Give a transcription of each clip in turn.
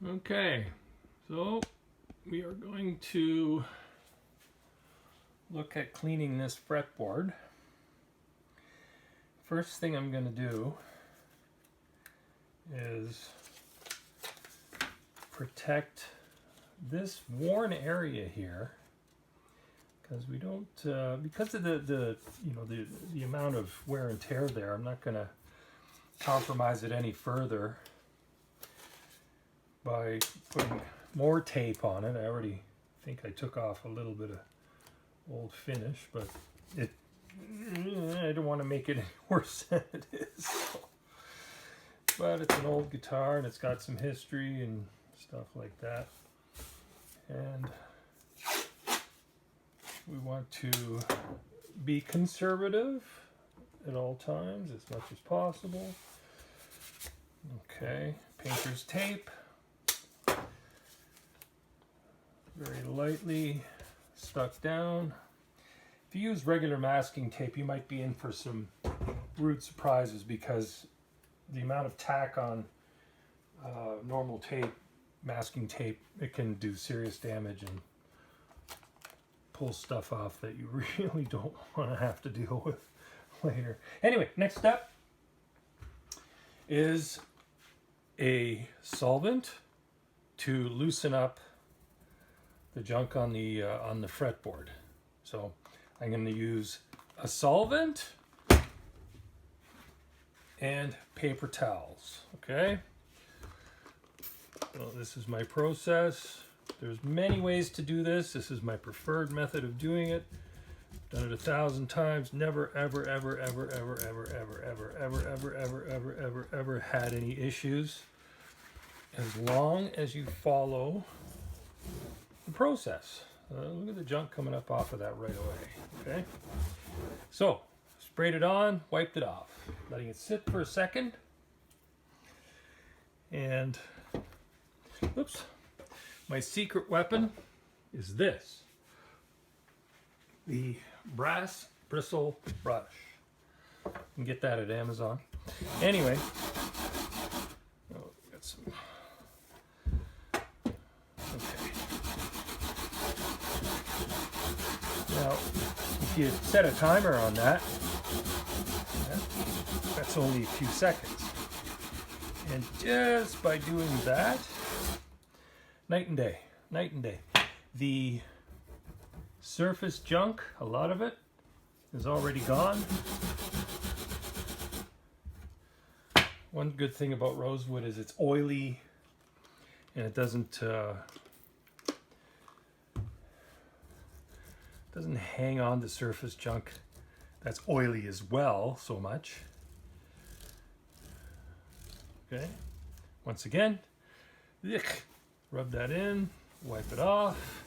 Okay, so we are going to look at cleaning this fretboard. First thing I'm going to do is protect this worn area here, because we don't because of the amount of wear and tear there. I'm not going to compromise it any further by putting more tape on it. I already think I took off a little bit of old finish, but I don't want to make it any worse than it is. So. But it's an old guitar and it's got some history and stuff like that, and we want to be conservative at all times as much as possible. Okay, painter's tape, very lightly stuck down. If you use regular masking tape, you might be in for some rude surprises, because the amount of tack on normal tape, masking tape, it can do serious damage and pull stuff off that you really don't want to have to deal with later. Anyway, next step is a solvent to loosen up the junk on the fretboard. So I'm going to use a solvent and paper towels. Okay, well, this is my process. There's many ways to do this. This is my preferred method of doing it. Done it 1,000 times. Never ever ever ever ever ever ever ever ever ever ever ever ever ever had any issues, as long as you follow the process. Look at the junk coming up off of that right away. Okay, so sprayed it on, wiped it off, letting it sit for a second, and oops, my secret weapon is this, the brass bristle brush. You can get that at Amazon. Anyway, oh, got some. Okay. Now, if you set a timer on that, that's only a few seconds. And just by doing that, night and day, night and day. The surface junk, a lot of it, is already gone. One good thing about rosewood is it's oily, and it doesn't hang on to surface junk that's oily as well so much. Okay, once again, rub that in, wipe it off.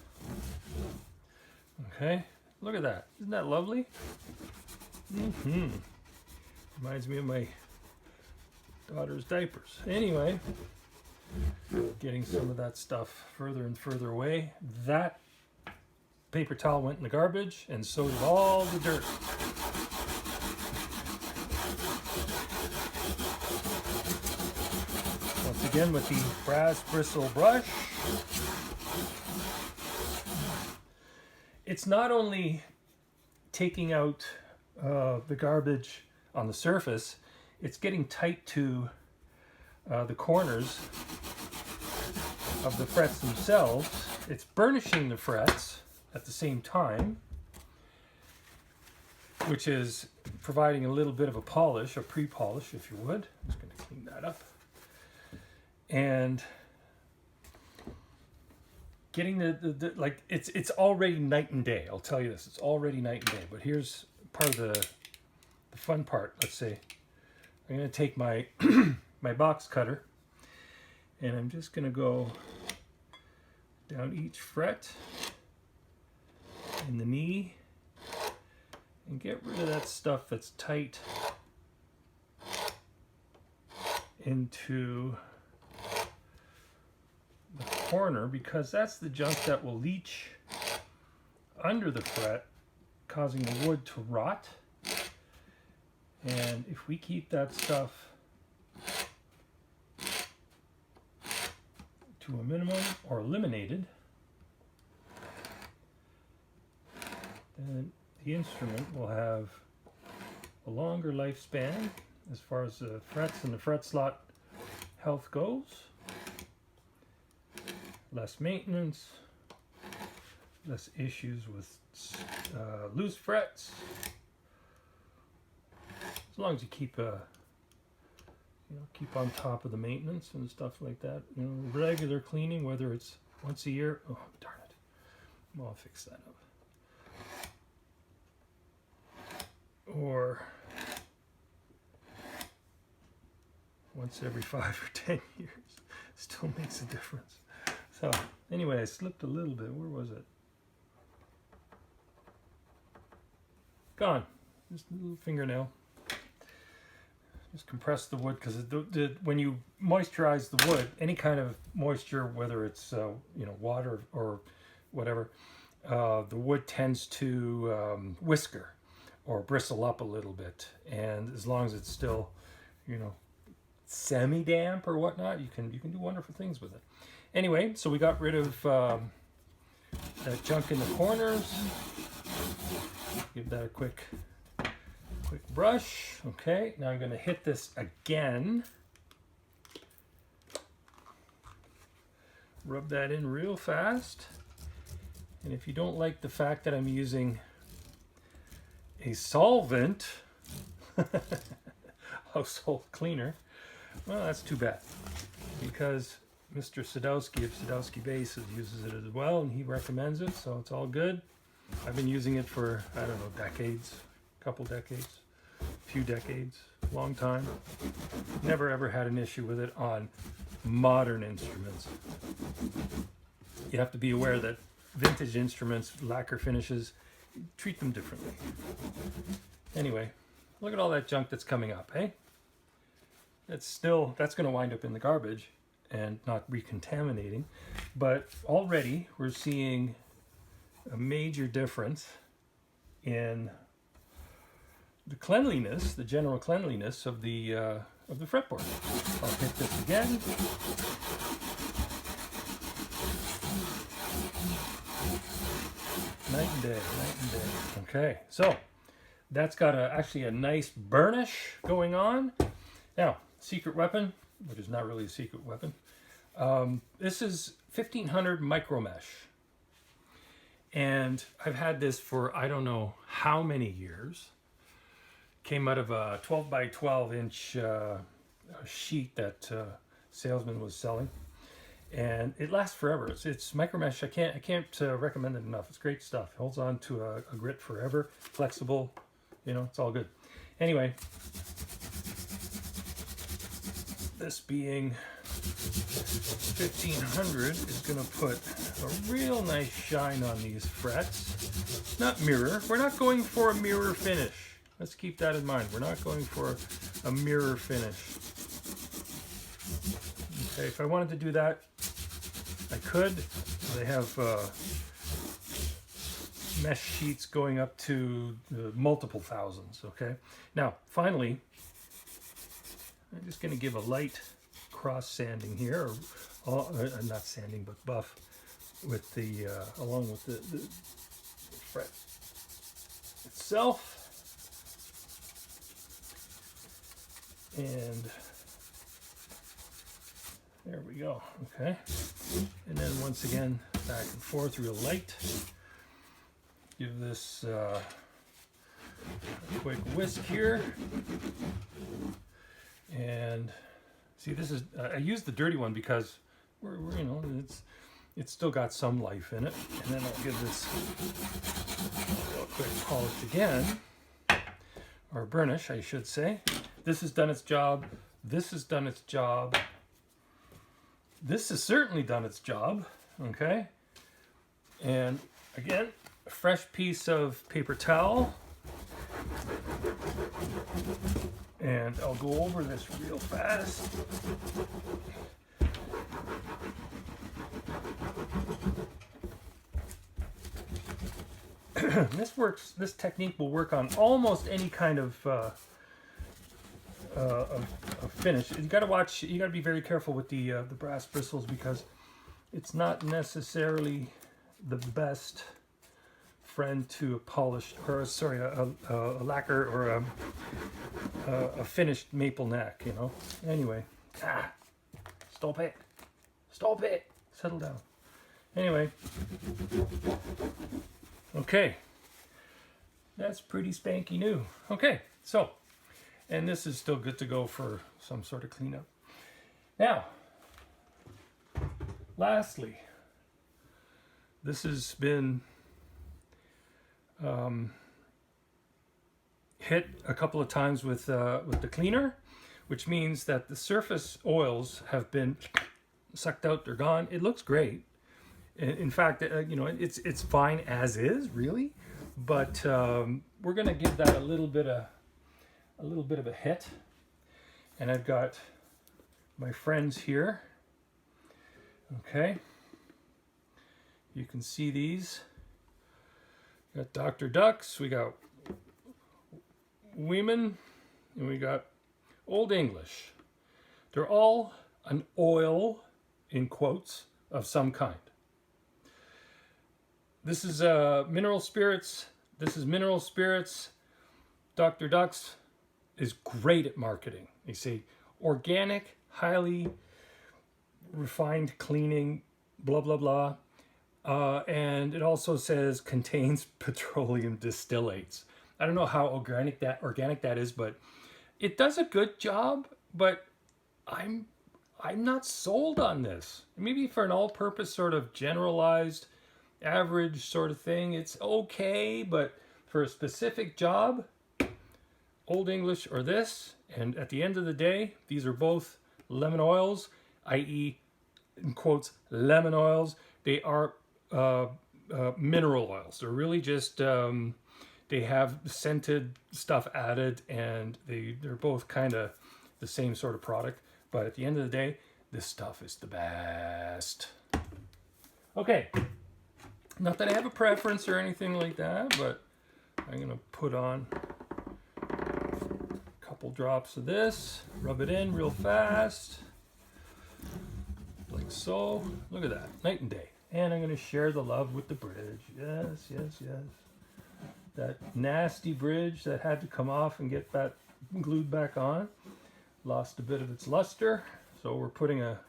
Okay, look at that. Isn't that lovely? Reminds me of my daughter's diapers. Anyway, getting some of that stuff further and further away. That paper towel went in the garbage, and so did all the dirt. Once again with the brass bristle brush. It's not only taking out the garbage on the surface, it's getting tight to the corners of the frets themselves. It's burnishing the frets at the same time, which is providing a little bit of a polish, a pre-polish if you would. I'm just going to clean that up. And getting the like, it's already night and day. I'll tell you this, it's already night and day. But here's part of the fun part. Let's say I'm going to take my my box cutter, and I'm just going to go down each fret in the knee and get rid of that stuff that's tight into the corner, because that's the junk that will leach under the fret, causing the wood to rot. And if we keep that stuff to to a minimum or eliminated, then the instrument will have a longer lifespan as far as the frets and the fret slot health goes, less maintenance, less issues with loose frets, as long as you keep keep on top of the maintenance and stuff like that. You know, regular cleaning, whether it's once a year. Oh, darn it! Well, I'll fix that up. Or once every 5 or 10 years, still makes a difference. So anyway, I slipped a little bit. Where was it? Gone. Just a little fingernail. Just compress the wood, because when you moisturize the wood, any kind of moisture, whether it's water or whatever, the wood tends to whisker or bristle up a little bit. And as long as it's still, semi-damp or whatnot, you can do wonderful things with it. Anyway, so we got rid of that junk in the corners. Give that a quick brush. Okay, now I'm going to hit this again. Rub that in real fast. And if you don't like the fact that I'm using a solvent, household cleaner, well, that's too bad, because Mr. Sadowski of Sadowski Bases uses it as well, and he recommends it, so it's all good. I've been using it for, I don't know, decades, a couple decades, a few decades, long time. Never ever had an issue with it on modern instruments. You have to be aware that vintage instruments, lacquer finishes, treat them differently. Anyway, look at all that junk that's coming up, eh? That's going to wind up in the garbage and not recontaminating, but already we're seeing a major difference in the cleanliness, the general cleanliness of the fretboard. I'll hit this again. Night and day, night and day. Okay, so that's got actually a nice burnish going on. Now, secret weapon, which is not really a secret weapon. This is 1500 micro mesh. And I've had this for I don't know how many years. Came out of a 12 by 12 inch sheet that salesman was selling. And it lasts forever. It's micro mesh. I can't recommend it enough. It's great stuff. It holds on to a grit forever. Flexible. It's all good. Anyway, this being 1500 is going to put a real nice shine on these frets. Not mirror. We're not going for a mirror finish. Let's keep that in mind. We're not going for a mirror finish. Okay, if I wanted to do that, I could. They have mesh sheets going up to multiple thousands, okay? Now, finally, I'm just going to give a light cross sanding here, or not sanding, but buff, with the along with the fret itself. And there we go, okay? And then once again, back and forth, real light. Give this a quick whisk here. And see, this is, I used the dirty one because we're it's still got some life in it. And then I'll give this a real quick polish again, or burnish, I should say. This has done its job. This has done its job. This has certainly done its job, okay? And again, a fresh piece of paper towel. And I'll go over this real fast. This technique will work on almost any kind of finish. You got to be very careful with the brass bristles, because it's not necessarily the best friend to a polished, or sorry, a lacquer or a finished maple neck, you know. Anyway, stop it, settle down. Anyway, okay, that's pretty spanky new. Okay, so, and this is still good to go for some sort of cleanup. Now, lastly, this has been hit a couple of times with the cleaner, which means that the surface oils have been sucked out. They're gone. It looks great. In fact, you know, it's fine as is, really. But we're gonna give that a little bit of a hit. And I've got my friends here. Okay, you can see these. We got Dr. Ducks, we got Weeman, and we got Old English. They're all an oil, in quotes, of some kind. This is mineral spirits. This is mineral spirits. Dr. Ducks is great at marketing. They say organic, highly refined cleaning, blah, blah, blah. And it also says contains petroleum distillates. I don't know how organic that is, but it does a good job, but I'm not sold on this. Maybe for an all-purpose sort of generalized average sort of thing, it's okay, but for a specific job, Old English or this, and at the end of the day, these are both lemon oils, i.e., in quotes, lemon oils. They are mineral oils. They're really just, they have scented stuff added, and they're both kind of the same sort of product. But at the end of the day, this stuff is the best. Okay. Not that I have a preference or anything like that, but I'm going to put on a couple drops of this, rub it in real fast, like so. Look at that, night and day. And I'm going to share the love with the bridge. Yes, yes, yes. That nasty bridge that had to come off and get that glued back on lost a bit of its luster, so we're putting a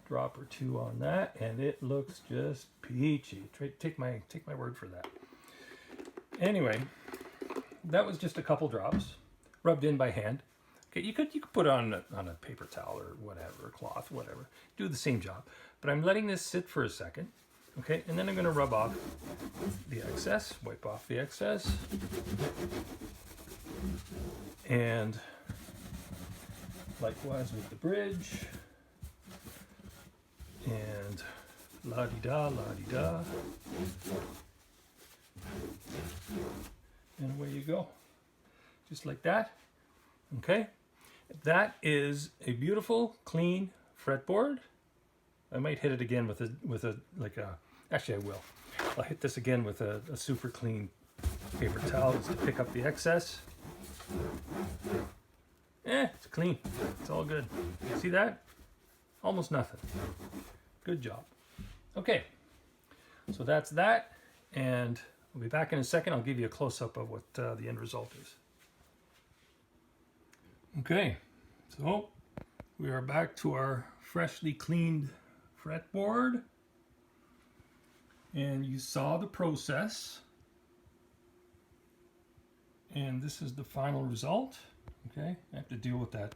drop or two on that, and it looks just peachy. Take my word for that. Anyway, that was just a couple drops rubbed in by hand. Okay, you could put it on a paper towel or whatever, cloth, whatever. Do the same job. But I'm letting this sit for a second. Okay, and then I'm going to rub off the excess, wipe off the excess, and likewise with the bridge. And la-di-da, la-di-da. And away you go. Just like that. Okay. That is a beautiful, clean fretboard. I might hit it again with a actually I will. I'll hit this again with a super clean paper towel just to pick up the excess. It's clean. It's all good. See that? Almost nothing. Good job. Okay, so that's that, and I'll be back in a second. I'll give you a close-up of what the end result is. Okay, so we are back to our freshly cleaned fretboard, and you saw the process, and this is the final result. Okay, I have to deal with that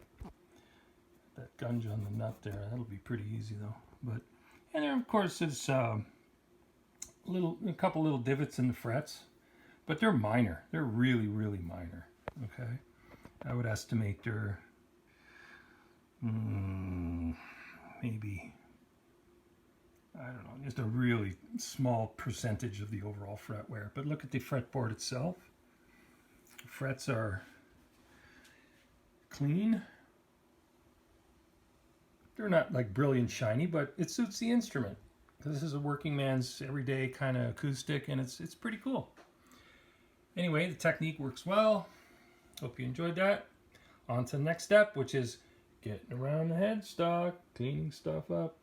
gunge on the nut there. That'll be pretty easy though. But and there of course is a couple little divots in the frets, but they're minor. They're really, really minor. Okay, I would estimate they're maybe, I don't know, just a really small percentage of the overall fret wear. But look at the fretboard itself. The frets are clean. They're not like brilliant shiny, but it suits the instrument. This is a working man's everyday kind of acoustic, and it's pretty cool. Anyway, the technique works well. Hope you enjoyed that. On to the next step, which is getting around the headstock, cleaning stuff up.